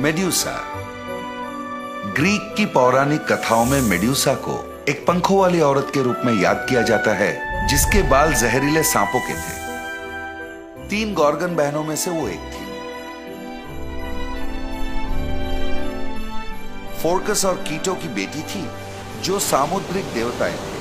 Medusa. Greek की पौराणिक कथाओं में मेड्यूसा को एक पंखों वाली औरत के रूप में याद किया जाता है, जिसके बाल जहरीले सांपों के थे। 3 गॉर्गन बहनों में से वो एक थी। फोर्कस और कीटो की बेटी थी, जो सामुद्रिक देवताएं थे।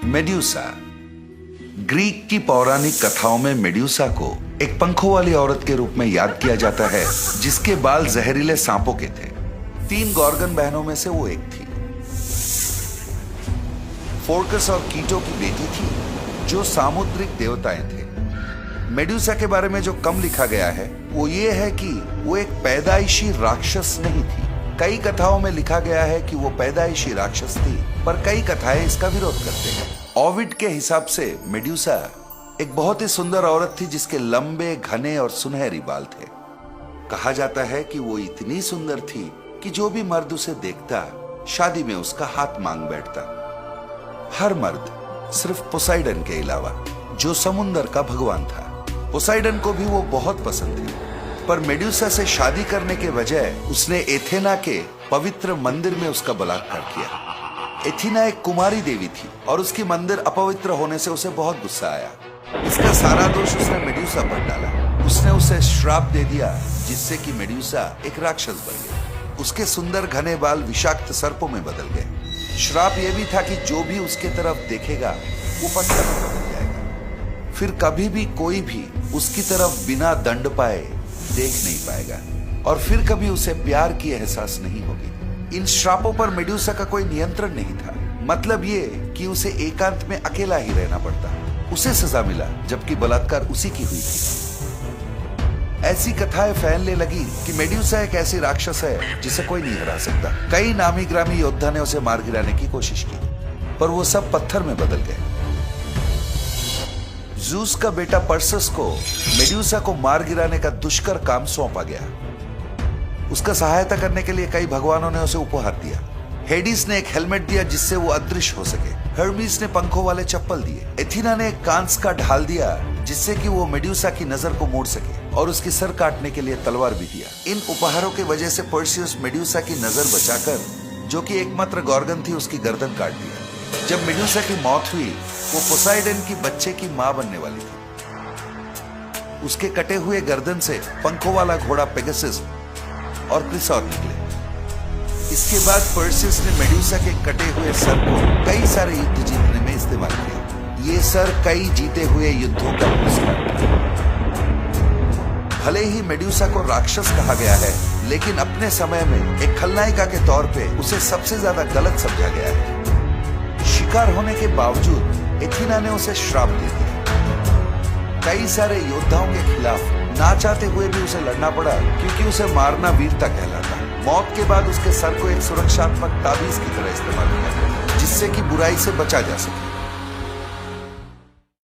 मेड्यूसा। ग्रीक की पौराणिक कथाओं में मेड्यूसा को एक पंखों वाली औरत के रूप में याद किया जाता है, जिसके बाल जहरीले सांपों के थे। 3 गॉर्गन बहनों में से वो एक थी। फोर्कस और कीटो की बेटी थी, जो सामुद्रिक देवताएं थे। मेड्यूसा के बारे में जो कम लिखा गया है वो ये है कि वो एक पैदाइशी राक्षस नहीं थी। कई कथाओं में लिखा गया है कि वो पैदाइशी राक्षस थी, पर कई कथाएं इसका विरोध करते हैं। ओविड के हिसाब से मेड्यूसा एक बहुत ही सुंदर औरत थी, जिसके लंबे, घने और सुनहरी बाल थे। कहा जाता है कि वो इतनी सुंदर थी कि जो भी मर्द उसे देखता, शादी में उसका हाथ मांग बैठता। हर मर्द सिर्फ पोसाइडन के अलावा, जो समुंदर का भगवान था। पोसाइडन को भी वो बहुत पसंद थी, पर मेड्यूसा से शादी करने के बजाय उसने एथेना के पवित्र मंदिर में उसका बलात्कार किया। एथेना एक कुमारी देवी थी और उसकी मंदिर अपवित्र होने से उसे बहुत गुस्सा आया। इसका सारा दोष उसने मेड्यूसा पर डाला। उसने उसे श्राप दे दिया, जिससे कि मेड्यूसा एक राक्षस बन गई। उसके सुंदर घने बाल विषाक्त सर्पों में बदल गए। श्राप यह भी था कि जो भी उसके तरफ देखेगा वो पत्थर में बदल जाएगा। फिर कभी भी कोई भी उसकी तरफ बिना दंड पाए देख नहीं पाएगा, और फिर कभी उसे प्यार की एहसास नहीं होगी। इन श्रापों पर मेड्यूसा का कोई नियंत्रण नहीं था। मतलब ये कि उसे एकांत में अकेला ही रहना पड़ता। उसे सजा मिला, जबकि बलात्कार उसी की हुई थी। ऐसी कथाएं फैलने लगी कि मेड्यूसा एक ऐसी राक्षस है जिसे कोई नहीं हरा सकता। कई नामी ग्रामी योद्धा ने उसे मार गिराने की कोशिश की, पर वो सब पत्थर में बदल गए। ज़ूस का बेटा पर्सस को मेड्यूसा को मार गिराने का दुष्कर काम सौंपा गया। उसका सहायता करने के लिए कई भगवानों ने उसे उपहार दिया। हेडिस ने एक हेलमेट दिया, जिससे वो अदृश्य हो सके। हर्मीस ने पंखों वाले चप्पल दिए। एथेना ने एक कांस का ढाल दिया, जिससे कि वो मेड्यूसा की नजर को मोड़ सके, और उसकी सर काटने के लिए तलवार भी दिया। इन उपहारों की वजह से पर्सियस मेड्यूसा की नजर बचाकर, जो कि एकमात्र गॉर्गन थी, उसकी गर्दन काट दिया। जब मेड्यूसा की मौत हुई, वो पोसाइडन की बच्चे की मां बनने वाली थी। उसके कटे हुए गर्दन से पंखों वाला घोड़ा पेगासस और क्रिसॉर निकले। इसके बाद पर्सियस ने मेड्यूसा के कटे हुए सर को कई सारे युद्ध जीतने में इस्तेमाल किया। ये सर कई जीते हुए युद्धों का पुरस्कार था। भले ही मेड्यूसा को राक्षस कहा गया है, लेकिन अपने समय में एक खलनायिका के तौर पे उसे सबसे ज्यादा गलत समझा गया है। शिकार होने के बावजूद एथेना ने उसे श्राप दे दिया। कई सारे योद्धाओं के खिलाफ ना चाहते हुए भी उसे लड़ना पड़ा, क्योंकि उसे मारना वीरता कहलाता। मौत के बाद उसके सर को एक सुरक्षात्मक ताबीज की तरह इस्तेमाल किया, जिससे कि बुराई से बचा जा सके।